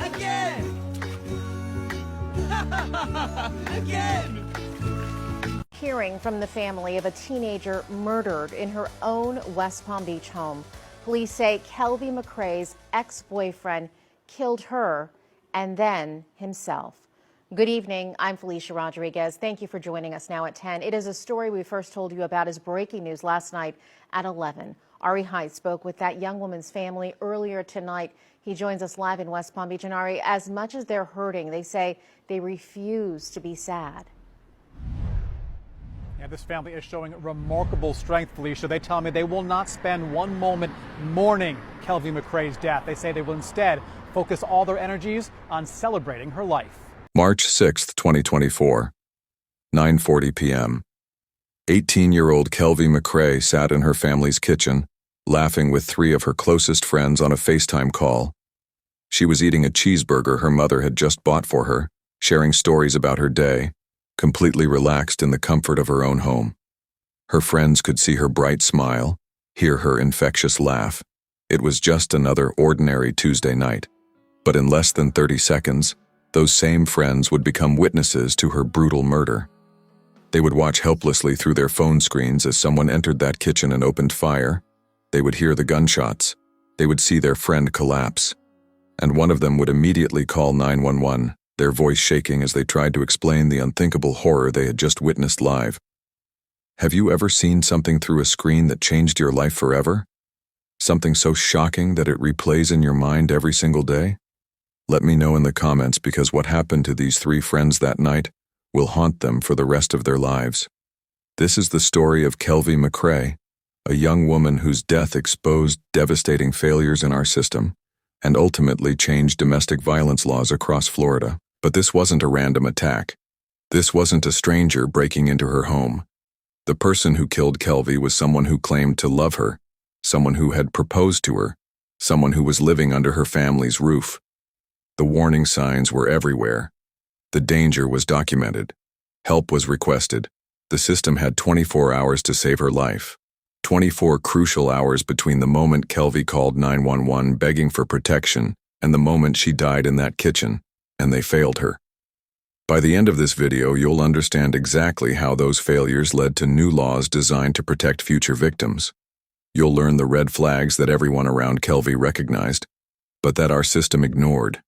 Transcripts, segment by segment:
Again! Again! Hearing from the family of a teenager murdered in her own West Palm Beach home. Police say Kelvi McCray's ex-boyfriend killed her and then himself. Good evening. I'm Felicia Rodriguez. Thank you for joining us now at 10. It is a story we first told you about as breaking news last night at 11. Ari Height spoke with that young woman's family earlier tonight. He joins us live in West Palm Beach. And Ari, as much as they're hurting, they say they refuse to be sad. Yeah, this family is showing remarkable strength, Felicia. They tell me they will not spend one moment mourning Kelvi McCray's death. They say they will instead focus all their energies on celebrating her life. March 6, 2024, 9:40 p.m. 18-year-old Kelvi McCray sat in her family's kitchen, laughing with three of her closest friends on a FaceTime call. She was eating a cheeseburger her mother had just bought for her, sharing stories about her day, completely relaxed in the comfort of her own home. Her friends could see her bright smile, hear her infectious laugh. It was just another ordinary Tuesday night. But in less than 30 seconds, those same friends would become witnesses to her brutal murder. They would watch helplessly through their phone screens as someone entered that kitchen and opened fire. They would hear the gunshots. They would see their friend collapse. And one of them would immediately call 911, their voice shaking as they tried to explain the unthinkable horror they had just witnessed live. Have you ever seen something through a screen that changed your life forever? Something so shocking that it replays in your mind every single day? Let me know in the comments, because what happened to these three friends that night will haunt them for the rest of their lives. This is the story of Kelvi McCray, a young woman whose death exposed devastating failures in our system and ultimately changed domestic violence laws across Florida. But this wasn't a random attack. This wasn't a stranger breaking into her home. The person who killed Kelvi was someone who claimed to love her, someone who had proposed to her, someone who was living under her family's roof. The warning signs were everywhere. The danger was documented. Help was requested. The system had 24 hours to save her life. 24 crucial hours between the moment Kelvi called 911 begging for protection and the moment she died in that kitchen, and they failed her. By the end of this video, you'll understand exactly how those failures led to new laws designed to protect future victims. You'll learn the red flags that everyone around Kelvi recognized, but that our system ignored.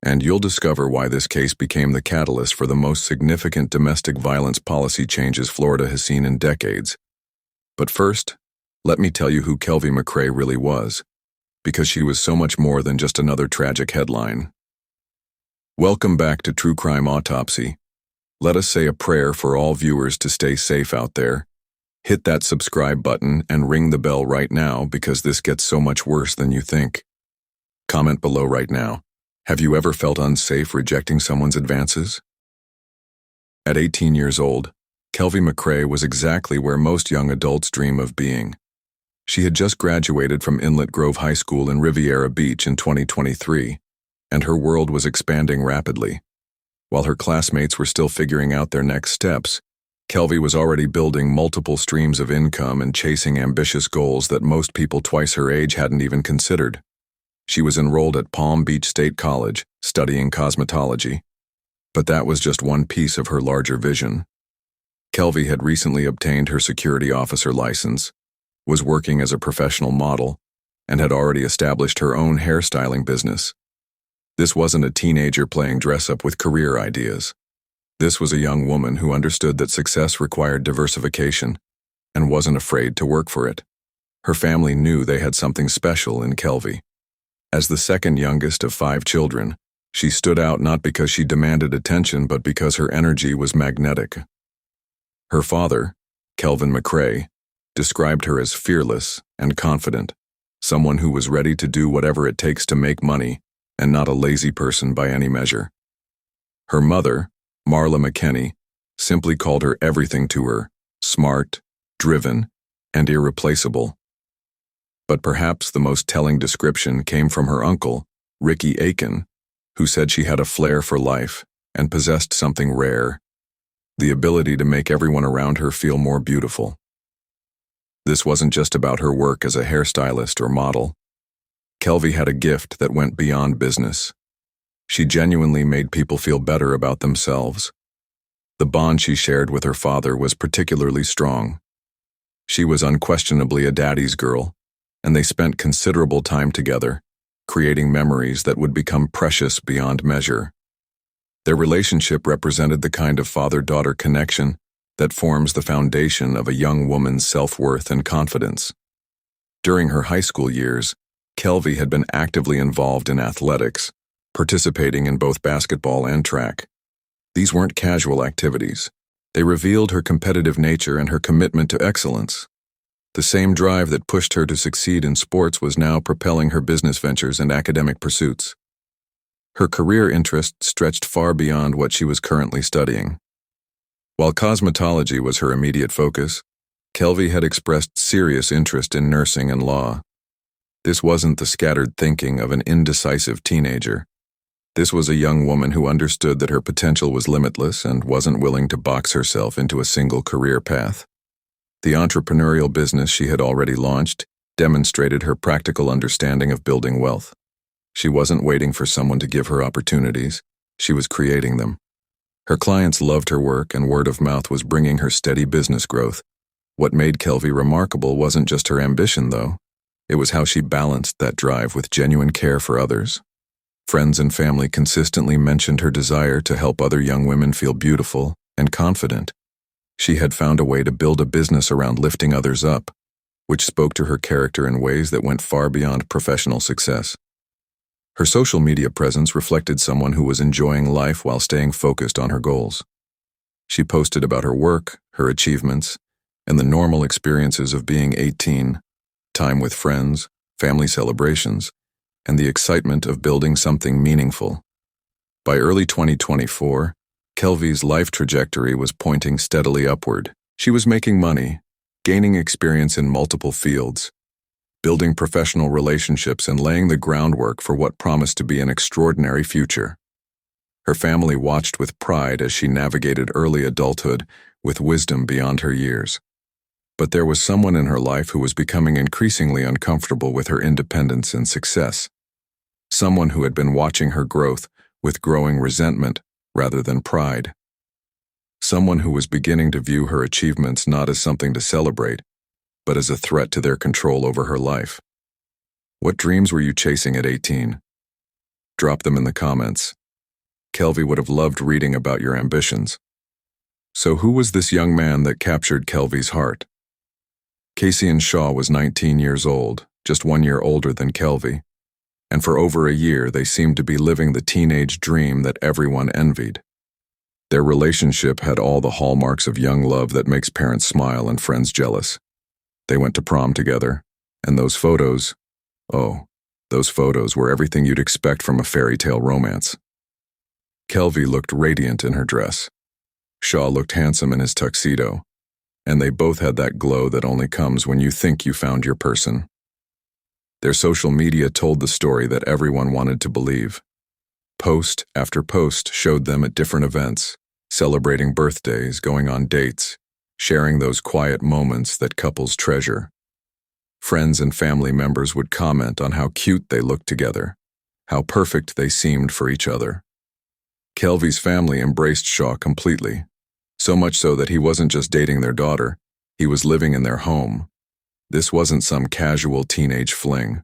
And you'll discover why this case became the catalyst for the most significant domestic violence policy changes Florida has seen in decades. But first, let me tell you who Kelvi McCray really was, because she was so much more than just another tragic headline. Welcome back to True Crime Autopsy. Let us say a prayer for all viewers to stay safe out there. Hit that subscribe button and ring the bell right now, because this gets so much worse than you think. Comment below right now. Have you ever felt unsafe rejecting someone's advances? At 18 years old, Kelvi McCray was exactly where most young adults dream of being. She had just graduated from Inlet Grove High School in Riviera Beach in 2023, and her world was expanding rapidly. While her classmates were still figuring out their next steps, Kelvi was already building multiple streams of income and chasing ambitious goals that most people twice her age hadn't even considered. She was enrolled at Palm Beach State College, studying cosmetology. But that was just one piece of her larger vision. Kelvi had recently obtained her security officer license, was working as a professional model, and had already established her own hairstyling business. This wasn't a teenager playing dress-up with career ideas. This was a young woman who understood that success required diversification and wasn't afraid to work for it. Her family knew they had something special in Kelvi. As the second youngest of 5 children, she stood out not because she demanded attention, but because her energy was magnetic. Her father, Kelvin McCray, described her as fearless and confident, someone who was ready to do whatever it takes to make money and not a lazy person by any measure. Her mother, Marla McKenney, simply called her everything to her: smart, driven, and irreplaceable. But perhaps the most telling description came from her uncle, Ricky Aiken, who said she had a flair for life and possessed something rare: the ability to make everyone around her feel more beautiful. This wasn't just about her work as a hairstylist or model. Kelvi had a gift that went beyond business. She genuinely made people feel better about themselves. The bond she shared with her father was particularly strong. She was unquestionably a daddy's girl, and they spent considerable time together, creating memories that would become precious beyond measure. Their relationship represented the kind of father-daughter connection that forms the foundation of a young woman's self-worth and confidence. During her high school years, Kelvi had been actively involved in athletics, participating in both basketball and track. These weren't casual activities. They revealed her competitive nature and her commitment to excellence. The same drive that pushed her to succeed in sports was now propelling her business ventures and academic pursuits. Her career interests stretched far beyond what she was currently studying. While cosmetology was her immediate focus, Kelvi had expressed serious interest in nursing and law. This wasn't the scattered thinking of an indecisive teenager. This was a young woman who understood that her potential was limitless and wasn't willing to box herself into a single career path. The entrepreneurial business she had already launched demonstrated her practical understanding of building wealth. She wasn't waiting for someone to give her opportunities, she was creating them. Her clients loved her work, and word of mouth was bringing her steady business growth. What made Kelvi remarkable wasn't just her ambition, though. It was how she balanced that drive with genuine care for others. Friends and family consistently mentioned her desire to help other young women feel beautiful and confident. She had found a way to build a business around lifting others up, which spoke to her character in ways that went far beyond professional success. Her social media presence reflected someone who was enjoying life while staying focused on her goals. She posted about her work, her achievements, and the normal experiences of being 18, time with friends, family celebrations, and the excitement of building something meaningful. By early 2024, Kelvi's life trajectory was pointing steadily upward. She was making money, gaining experience in multiple fields, building professional relationships, and laying the groundwork for what promised to be an extraordinary future. Her family watched with pride as she navigated early adulthood with wisdom beyond her years. But there was someone in her life who was becoming increasingly uncomfortable with her independence and success. Someone who had been watching her growth with growing resentment rather than pride. Someone who was beginning to view her achievements not as something to celebrate, but as a threat to their control over her life. What dreams were you chasing at 18? Drop them in the comments. Kelvi would have loved reading about your ambitions. So who was this young man that captured Kelvi's heart? Keisean Shaw was 19 years old, just 1 year older than Kelvi, and for over a year they seemed to be living the teenage dream that everyone envied. Their relationship had all the hallmarks of young love that makes parents smile and friends jealous. They went to prom together, and those photos were everything you'd expect from a fairy tale romance. Kelvi looked radiant in her dress. Shaw looked handsome in his tuxedo, and they both had that glow that only comes when you think you found your person. Their social media told the story that everyone wanted to believe. Post after post showed them at different events, celebrating birthdays, going on dates, sharing those quiet moments that couples treasure. Friends and family members would comment on how cute they looked together, how perfect they seemed for each other. Kelvi's family embraced Shaw completely, so much so that he wasn't just dating their daughter, he was living in their home. This wasn't some casual teenage fling.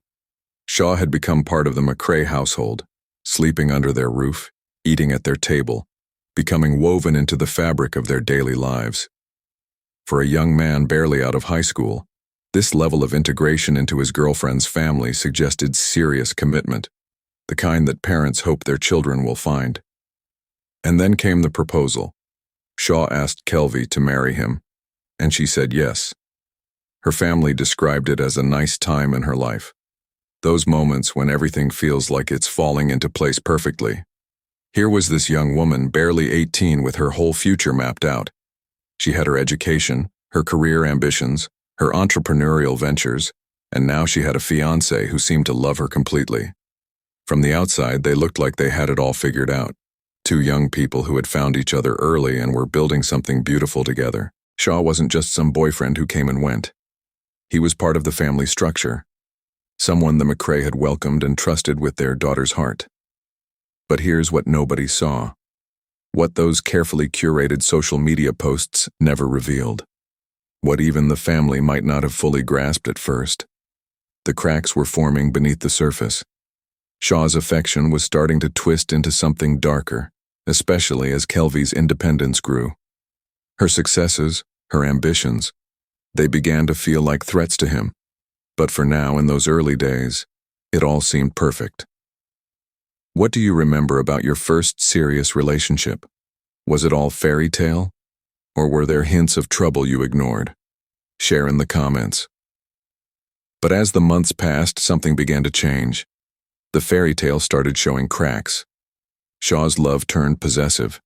Shaw had become part of the McCray household, sleeping under their roof, eating at their table, becoming woven into the fabric of their daily lives. For a young man barely out of high school, this level of integration into his girlfriend's family suggested serious commitment, the kind that parents hope their children will find. And then came the proposal. Shaw asked Kelvi to marry him, and she said yes. Her family described it as a nice time in her life. Those moments when everything feels like it's falling into place perfectly. Here was this young woman, barely 18, with her whole future mapped out. She had her education, her career ambitions, her entrepreneurial ventures, and now she had a fiancé who seemed to love her completely. From the outside, they looked like they had it all figured out. Two young people who had found each other early and were building something beautiful together. Shaw wasn't just some boyfriend who came and went. He was part of the family structure. someone the McCray had welcomed and trusted with their daughter's heart. But here's what nobody saw. What those carefully curated social media posts never revealed. What even the family might not have fully grasped at first. The cracks were forming beneath the surface. Shaw's affection was starting to twist into something darker, especially as Kelvi's independence grew. Her successes, her ambitions, they began to feel like threats to him. But for now, in those early days, it all seemed perfect. What do you remember about your first serious relationship? Was it all fairy tale? Or were there hints of trouble you ignored? Share in the comments. But as the months passed, something began to change. The fairy tale started showing cracks. Shaw's love turned possessive.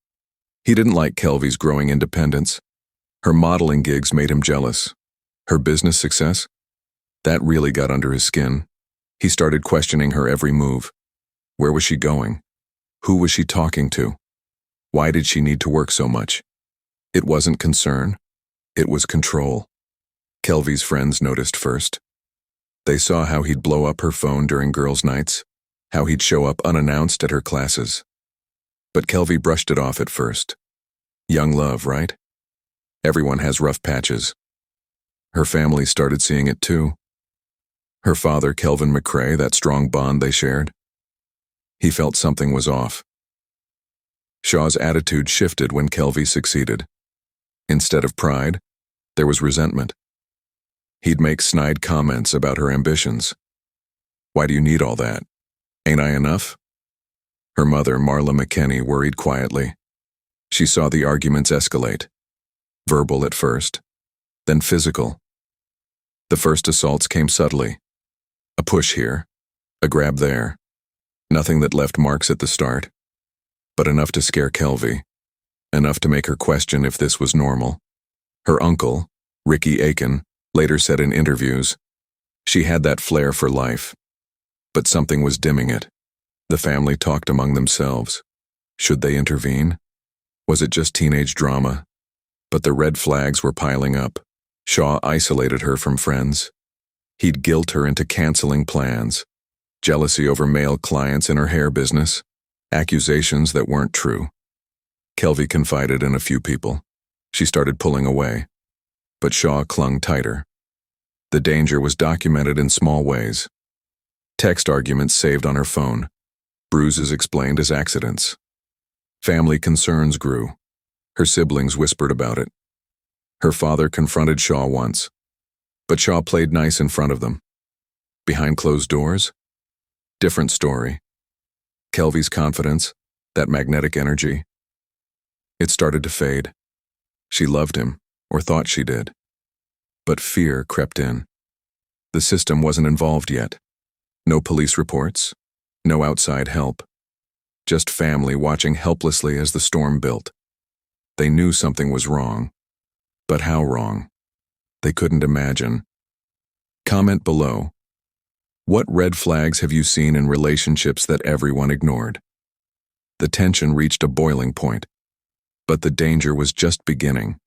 He didn't like Kelvi's growing independence. Her modeling gigs made him jealous. Her business success? That really got under his skin. He started questioning her every move. Where was she going? Who was she talking to? Why did she need to work so much? It wasn't concern. It was control. Kelvi's friends noticed first. They saw how he'd blow up her phone during girls' nights, how he'd show up unannounced at her classes. But Kelvi brushed it off at first. Young love, right? Everyone has rough patches. Her family started seeing it too. Her father, Kelvin McCray, that strong bond they shared. He felt something was off. Shaw's attitude shifted when Kelvi succeeded. Instead of pride, there was resentment. He'd make snide comments about her ambitions. Why do you need all that? Ain't I enough? Her mother, Marla McKinney, worried quietly. She saw the arguments escalate. Verbal at first, then physical. The first assaults came subtly. A push here, a grab there. Nothing that left marks at the start, but enough to scare Kelvi, enough to make her question if this was normal. Her uncle, Ricky Aiken, later said in interviews, she had that flair for life, but something was dimming it. The family talked among themselves. Should they intervene? Was it just teenage drama? But the red flags were piling up. Shaw isolated her from friends. He'd guilt her into canceling plans. Jealousy over male clients in her hair business. Accusations that weren't true. Kelvi confided in a few people. She started pulling away. But Shaw clung tighter. The danger was documented in small ways. Text arguments saved on her phone. Bruises explained as accidents. Family concerns grew. Her siblings whispered about it. Her father confronted Shaw once, but Shaw played nice in front of them. Behind closed doors? Different story. Kelvi's confidence, that magnetic energy, it started to fade. She loved him, or thought she did. But fear crept in. The system wasn't involved yet. No police reports, no outside help. Just family watching helplessly as the storm built. They knew something was wrong. But how wrong? They couldn't imagine. Comment below. What red flags have you seen in relationships that everyone ignored? The tension reached a boiling point, but the danger was just beginning.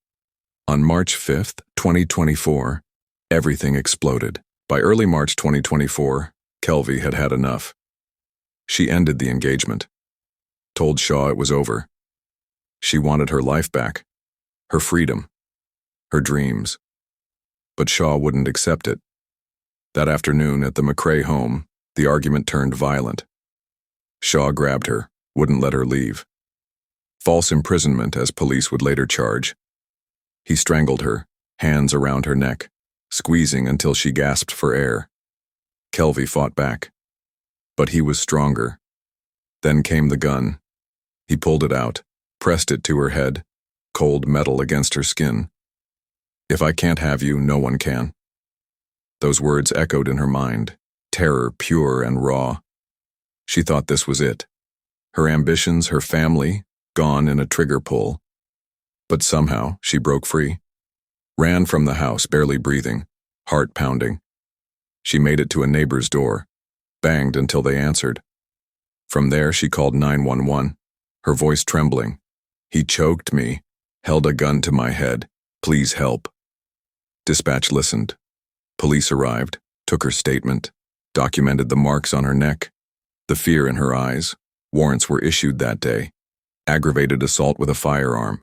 On March 5th, 2024, everything exploded. By early March 2024, Kelvi had had enough. She ended the engagement. Told Shaw it was over. She wanted her life back, her freedom, her dreams. But Shaw wouldn't accept it. That afternoon at the McCray home, the argument turned violent. Shaw grabbed her, wouldn't let her leave. False imprisonment, as police would later charge. He strangled her, hands around her neck, squeezing until she gasped for air. Kelvi fought back. But he was stronger. Then came the gun. He pulled it out, pressed it to her head, cold metal against her skin. If I can't have you, no one can. Those words echoed in her mind, terror pure and raw. She thought this was it. Her ambitions, her family, gone in a trigger pull. But somehow she broke free. Ran from the house, barely breathing, heart pounding. She made it to a neighbor's door, banged until they answered. From there she called 911, her voice trembling. He choked me, held a gun to my head. Please help. Dispatch listened. Police arrived, took her statement. documented the marks on her neck, the fear in her eyes. Warrants were issued that day. Aggravated assault with a firearm,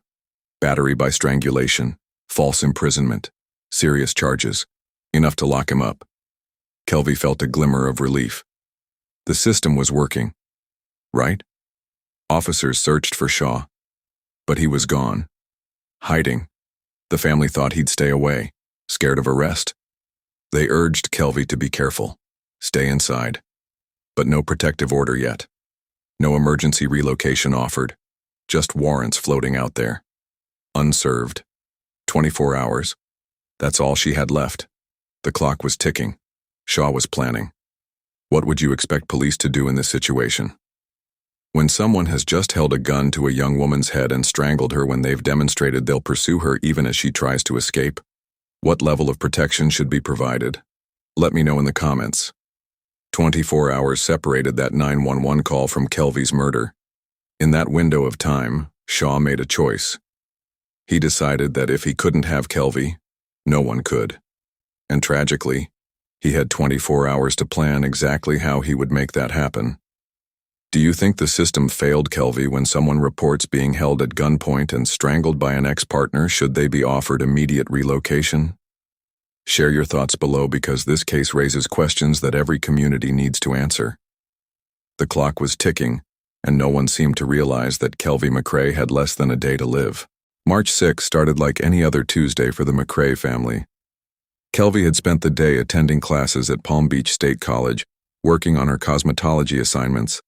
battery by strangulation, false imprisonment, serious charges, enough to lock him up. Kelvi felt a glimmer of relief. The system was working, right? Officers searched for Shaw, but he was gone, hiding. The family thought he'd stay away, scared of arrest. They urged Kelvi to be careful, stay inside, but no protective order yet. No emergency relocation offered, just warrants floating out there. Unserved. 24 hours. That's all she had left. The clock was ticking. Shaw was planning. What would you expect police to do in this situation? When someone has just held a gun to a young woman's head and strangled her when they've demonstrated they'll pursue her even as she tries to escape, what level of protection should be provided? Let me know in the comments. 24 hours separated that 911 call from Kelvi's murder. In that window of time, Shaw made a choice. He decided that if he couldn't have Kelvi, no one could. And tragically, he had 24 hours to plan exactly how he would make that happen. Do you think the system failed Kelvi when someone reports being held at gunpoint and strangled by an ex-partner? Should they be offered immediate relocation? Share your thoughts below because this case raises questions that every community needs to answer. The clock was ticking, and no one seemed to realize that Kelvi McCray had less than a day to live. March 6 started like any other Tuesday for the McCray family. Kelvi had spent the day attending classes at Palm Beach State College, working on her cosmetology assignments,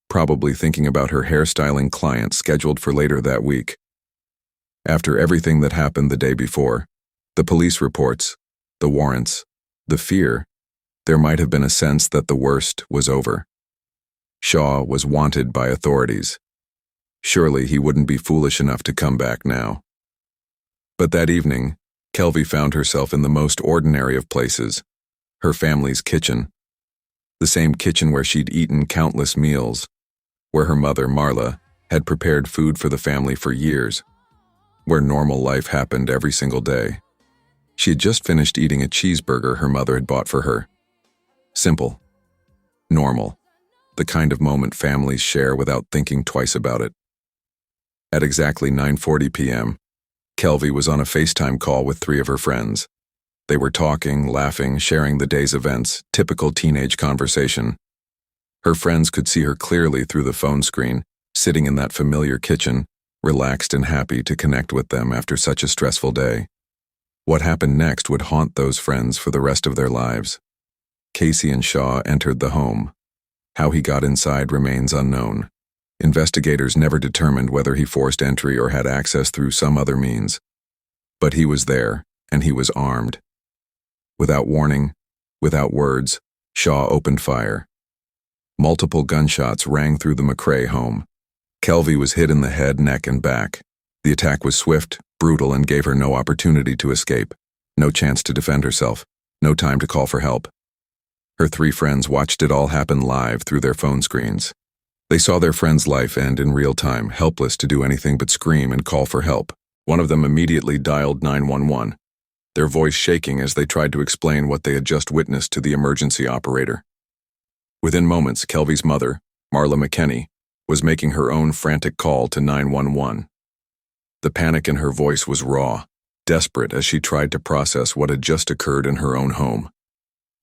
probably thinking about her hairstyling client scheduled for later that week. After everything that happened the day before, the police reports, the warrants, the fear, there might have been a sense that the worst was over. Shaw was wanted by authorities. Surely he wouldn't be foolish enough to come back now. But that evening, Kelvi found herself in the most ordinary of places, her family's kitchen. The same kitchen where she'd eaten countless meals, where her mother, Marla, had prepared food for the family for years, where normal life happened every single day. She had just finished eating a cheeseburger her mother had bought for her. Simple. Normal. The kind of moment families share without thinking twice about it. At exactly 9:40 p.m., Kelvi was on a FaceTime call with 3 of her friends. They were talking, laughing, sharing the day's events, typical teenage conversation. Her friends could see her clearly through the phone screen, sitting in that familiar kitchen, relaxed and happy to connect with them after such a stressful day. What happened next would haunt those friends for the rest of their lives. Keisean Shaw entered the home. How he got inside remains unknown. Investigators never determined whether he forced entry or had access through some other means. But he was there, and he was armed. Without warning, without words, Shaw opened fire. Multiple gunshots rang through the McCray home. Kelvi was hit in the head, neck, and back. The attack was swift, brutal, and gave her no opportunity to escape, no chance to defend herself, no time to call for help. Her 3 friends watched it all happen live through their phone screens. They saw their friend's life end in real time, helpless to do anything but scream and call for help. One of them immediately dialed 911, their voice shaking as they tried to explain what they had just witnessed to the emergency operator. Within moments, Kelvi's mother, Marla McKenney, was making her own frantic call to 911. The panic in her voice was raw, desperate as she tried to process what had just occurred in her own home.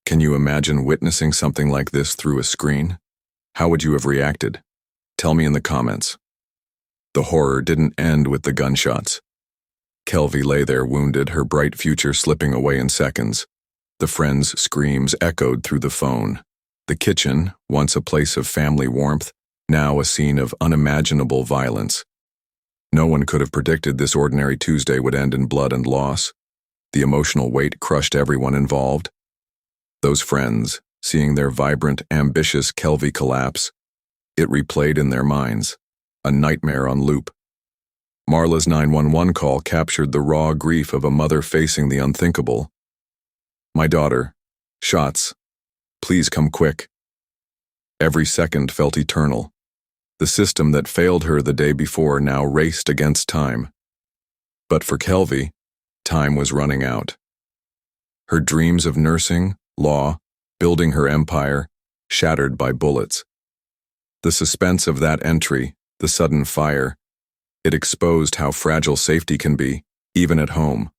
Can you imagine witnessing something like this through a screen? How would you have reacted? Tell me in the comments. The horror didn't end with the gunshots. Kelvi lay there wounded, her bright future slipping away in seconds. The friends' screams echoed through the phone. The kitchen, once a place of family warmth, now a scene of unimaginable violence. No one could have predicted this ordinary Tuesday would end in blood and loss. The emotional weight crushed everyone involved. Those friends, seeing their vibrant, ambitious Kelvi collapse, it replayed in their minds, a nightmare on loop. Marla's 911 call captured the raw grief of a mother facing the unthinkable. My daughter, Sh0t, please come quick. Every second felt eternal. The system that failed her the day before now raced against time. But for Kelvi, time was running out. Her dreams of nursing, law, building her empire, shattered by bullets. The suspense of that entry, the sudden fire, it exposed how fragile safety can be, even at home.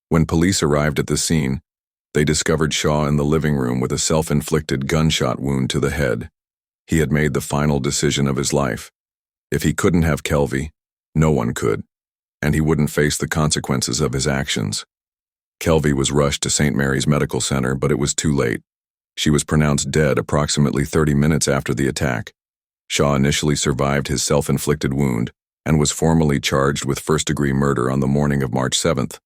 When police arrived at the scene, they discovered Shaw in the living room with a self-inflicted gunshot wound to the head. He had made the final decision of his life. If he couldn't have Kelvi, no one could, and he wouldn't face the consequences of his actions. Kelvi was rushed to St. Mary's Medical Center, but it was too late. She was pronounced dead approximately 30 minutes after the attack. Shaw initially survived his self-inflicted wound and was formally charged with first-degree murder on the morning of March 7th.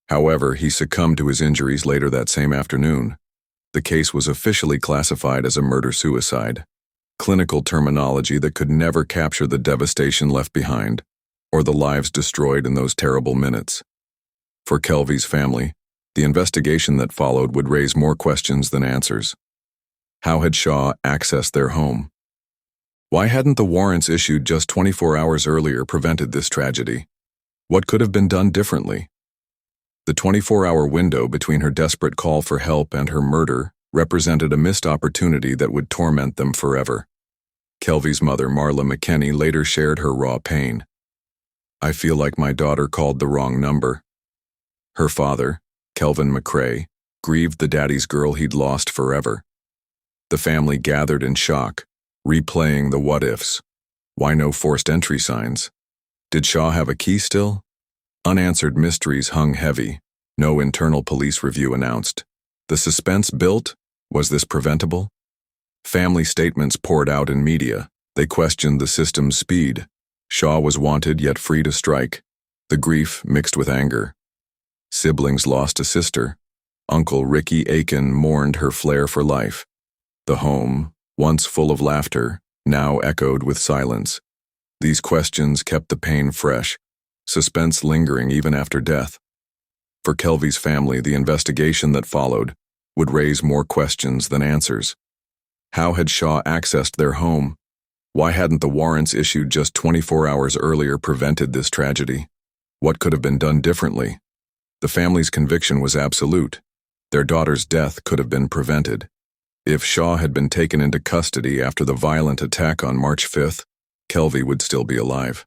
However, he succumbed to his injuries later that same afternoon. The case was officially classified as a murder-suicide, clinical terminology that could never capture the devastation left behind or the lives destroyed in those terrible minutes. For Kelvi's family, the investigation that followed would raise more questions than answers. How had Shaw accessed their home? Why hadn't the warrants issued just 24 hours earlier prevented this tragedy? What could have been done differently? The 24-hour window between her desperate call for help and her murder represented a missed opportunity that would torment them forever. Kelvi's mother, Marla McKenney, later shared her raw pain. "I feel like my daughter called the wrong number." Her father, Kelvin McCray, grieved the daddy's girl he'd lost forever. The family gathered in shock, replaying the what-ifs. Why no forced entry signs? Did Shaw have a key still? Unanswered mysteries hung heavy. No internal police review announced. The suspense built. Was this preventable? Family statements poured out in media. They questioned the system's speed. Shaw was wanted yet free to strike. The grief mixed with anger. Siblings lost a sister. Uncle Ricky Aiken mourned her flair for life. The home, once full of laughter, now echoed with silence. These questions kept the pain fresh, suspense lingering even after death. For Kelvi's family, the investigation that followed would raise more questions than answers. How had Shaw accessed their home? Why hadn't the warrants issued just 24 hours earlier prevented this tragedy? What could have been done differently? The family's conviction was absolute. Their daughter's death could have been prevented. If Shaw had been taken into custody after the violent attack on March 5th, Kelvi would still be alive.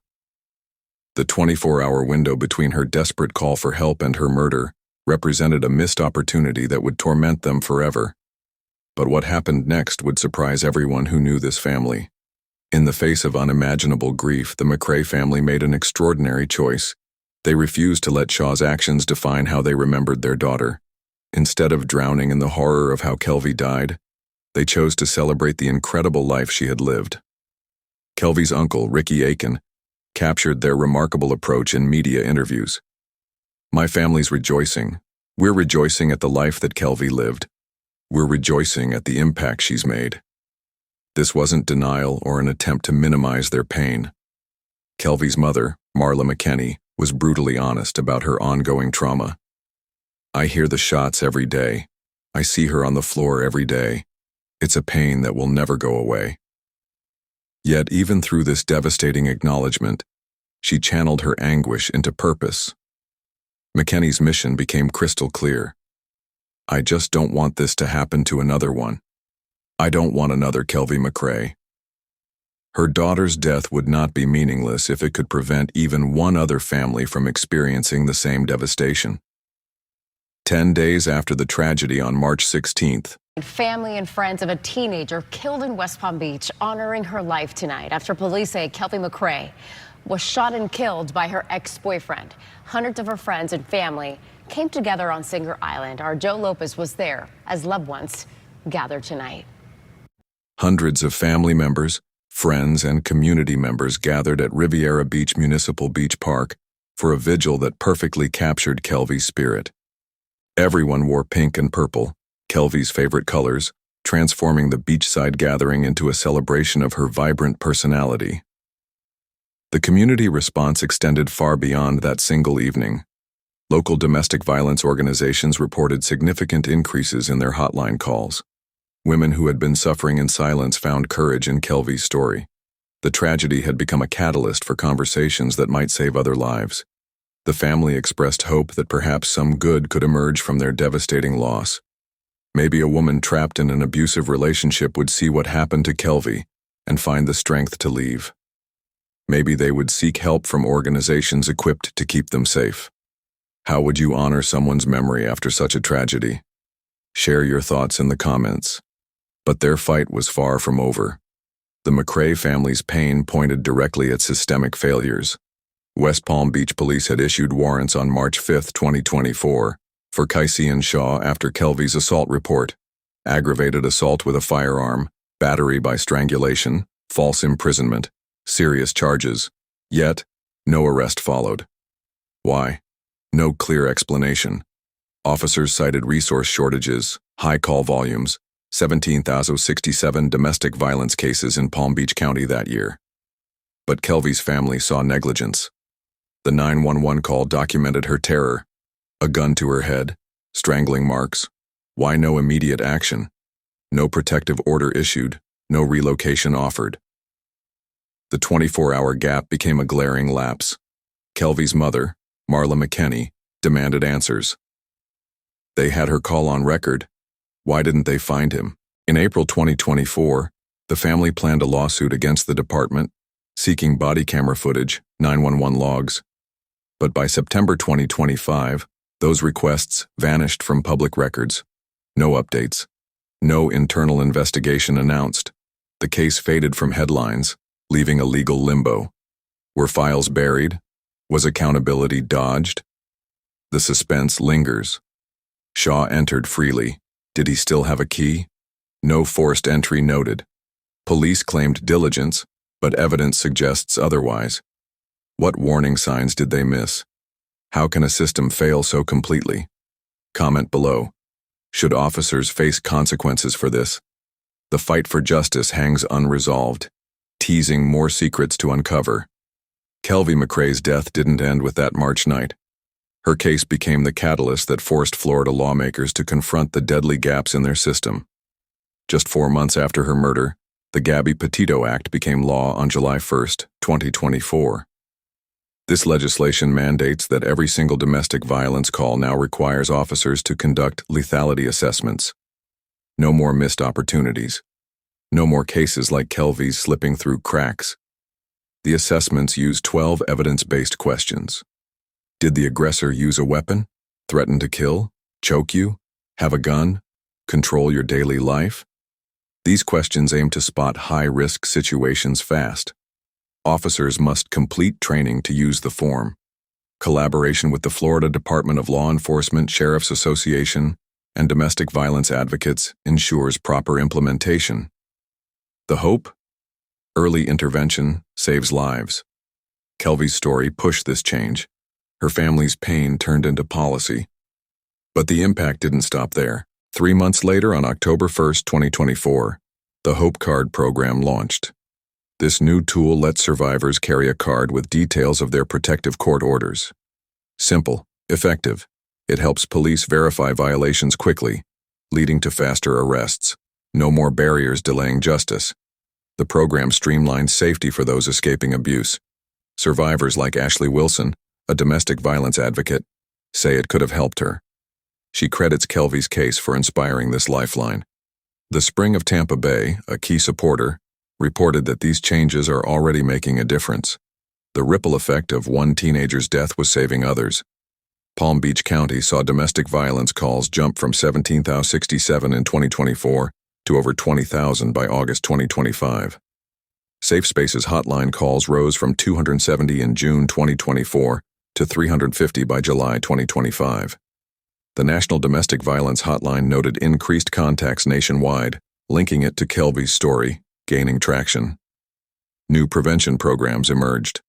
The 24-hour window between her desperate call for help and her murder represented a missed opportunity that would torment them forever. But what happened next would surprise everyone who knew this family. In the face of unimaginable grief, the McCray family made an extraordinary choice. They refused to let Shaw's actions define how they remembered their daughter. Instead of drowning in the horror of how Kelvi died, they chose to celebrate the incredible life she had lived. Kelvi's uncle, Ricky Aiken, captured their remarkable approach in media interviews. "My family's rejoicing. We're rejoicing at the life that Kelvi lived. We're rejoicing at the impact she's made." This wasn't denial or an attempt to minimize their pain. Kelvi's mother, Marla McKenney, was brutally honest about her ongoing trauma. "I hear the shots every day. I see her on the floor every day. It's a pain that will never go away." Yet even through this devastating acknowledgement, she channeled her anguish into purpose. McKenney's mission became crystal clear. "I just don't want this to happen to another one. I don't want another Kelvi McCray." Her daughter's death would not be meaningless if it could prevent even one other family from experiencing the same devastation. 10 days after the tragedy on March 16th, family and friends of a teenager killed in West Palm Beach honoring her life tonight after police say Kelvi McCray was shot and killed by her ex-boyfriend. Hundreds of her friends and family came together on Singer Island. Our Joe Lopez was there as loved ones gathered tonight. hundreds of family members, friends, and community members gathered at Riviera Beach Municipal Beach Park for a vigil that perfectly captured Kelvi's spirit. Everyone wore pink and purple, Kelvi's favorite colors, transforming the beachside gathering into a celebration of her vibrant personality. The community response extended far beyond that single evening. Local domestic violence organizations reported significant increases in their hotline calls. Women who had been suffering in silence found courage in Kelvi's story. The tragedy had become a catalyst for conversations that might save other lives. The family expressed hope that perhaps some good could emerge from their devastating loss. Maybe a woman trapped in an abusive relationship would see what happened to Kelvi and find the strength to leave. Maybe they would seek help from organizations equipped to keep them safe. How would you honor someone's memory after such a tragedy? Share your thoughts in the comments. But their fight was far from over. The McCray family's pain pointed directly at systemic failures. West Palm Beach police had issued warrants on March 5, 2024, for Keisean Shaw after Kelvi's assault report, aggravated assault with a firearm, battery by strangulation, false imprisonment, serious charges. Yet, no arrest followed. Why? No clear explanation. Officers cited resource shortages, high call volumes, 17,067 domestic violence cases in Palm Beach County that year. But Kelvi's family saw negligence. The 911 call documented her terror. A gun to her head, strangling marks. Why no immediate action? No protective order issued, no relocation offered. The 24-hour gap became a glaring lapse. Kelvi's mother, Marla McKinney, demanded answers. They had her call on record. Why didn't they find him? In April 2024, the family planned a lawsuit against the department, seeking body camera footage, 911 logs. But by September 2025, those requests vanished from public records. No updates. No internal investigation announced. The case faded from headlines, leaving a legal limbo. Were files buried? Was accountability dodged? The suspense lingers. Shaw entered freely. Did he still have a key? No forced entry noted. Police claimed diligence, but evidence suggests otherwise. What warning signs did they miss? How can a system fail so completely? Comment below. Should officers face consequences for this? The fight for justice hangs unresolved, teasing more secrets to uncover. Kelvi McCray's death didn't end with that March night. Her case became the catalyst that forced Florida lawmakers to confront the deadly gaps in their system. Just 4 months after her murder, the Gabby Petito Act became law on July 1, 2024. This legislation mandates that every single domestic violence call now requires officers to conduct lethality assessments. No more missed opportunities. No more cases like Kelvi's slipping through cracks. The assessments use 12 evidence-based questions. Did the aggressor use a weapon, threaten to kill, choke you, have a gun, control your daily life? These questions aim to spot high-risk situations fast. Officers must complete training to use the form. Collaboration with the Florida Department of Law Enforcement, Sheriff's Association, and domestic violence advocates ensures proper implementation. The hope? Early intervention saves lives. Kelvi's story pushed this change. Her family's pain turned into policy. But the impact didn't stop there. 3 months later, on October 1, 2024, the Hope Card program launched. This new tool lets survivors carry a card with details of their protective court orders. Simple, effective. It helps police verify violations quickly, leading to faster arrests. No more barriers delaying justice. The program streamlines safety for those escaping abuse. Survivors like Ashley Wilson, a domestic violence advocate, say it could have helped her. She credits Kelvi's case for inspiring this lifeline. The Spring of Tampa Bay, a key supporter, reported that these changes are already making a difference. The ripple effect of one teenager's death was saving others. Palm Beach County saw domestic violence calls jump from 17,067 in 2024 to over 20,000 by August 2025. Safe Spaces hotline calls rose from 270 in June 2024 to 350 by July 2025. The National Domestic Violence Hotline noted increased contacts nationwide, linking it to Kelvi's story, gaining traction. New prevention programs emerged.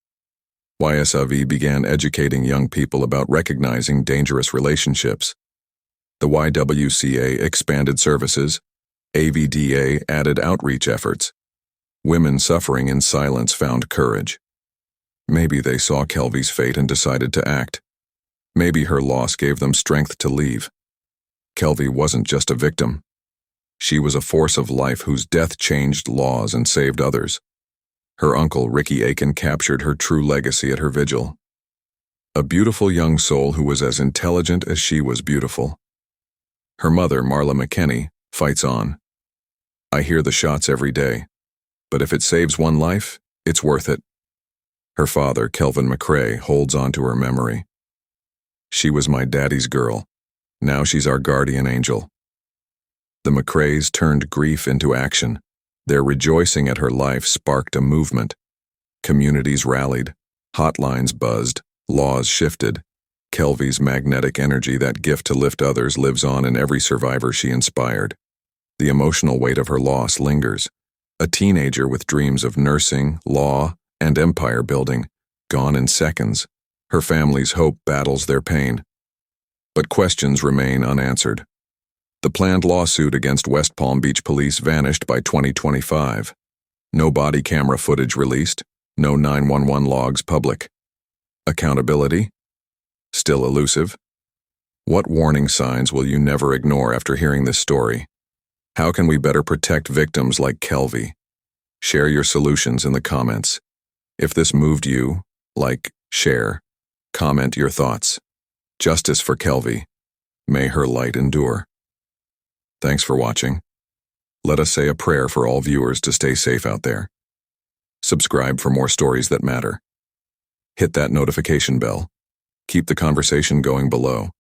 YSAV began educating young people about recognizing dangerous relationships. The YWCA expanded services. AVDA added outreach efforts. Women suffering in silence found courage. Maybe they saw Kelvi's fate and decided to act. Maybe her loss gave them strength to leave. Kelvi wasn't just a victim. She was a force of life whose death changed laws and saved others. Her uncle, Ricky Aiken, captured her true legacy at her vigil. A beautiful young soul who was as intelligent as she was beautiful. Her mother, Marla McKinney, fights on. I hear the shots every day, but if it saves one life, it's worth it. Her father, Kelvin McCray, holds on to her memory. She was my daddy's girl. Now she's our guardian angel. The McCrays turned grief into action. Their rejoicing at her life sparked a movement. Communities rallied, hotlines buzzed, laws shifted. Kelvi's magnetic energy, that gift to lift others, lives on in every survivor she inspired. The emotional weight of her loss lingers. A teenager with dreams of nursing, law, and empire building, gone in seconds. Her family's hope battles their pain. But questions remain unanswered. The planned lawsuit against West Palm Beach police vanished by 2025. No body camera footage released, no 911 logs public. Accountability? Still elusive? What warning signs will you never ignore after hearing this story? How can we better protect victims like Kelvi? Share your solutions in the comments. If this moved you, like, share, comment your thoughts. Justice for Kelvi. May her light endure. Thanks for watching. Let us say a prayer for all viewers to stay safe out there. Subscribe for more stories that matter. Hit that notification bell. Keep the conversation going below.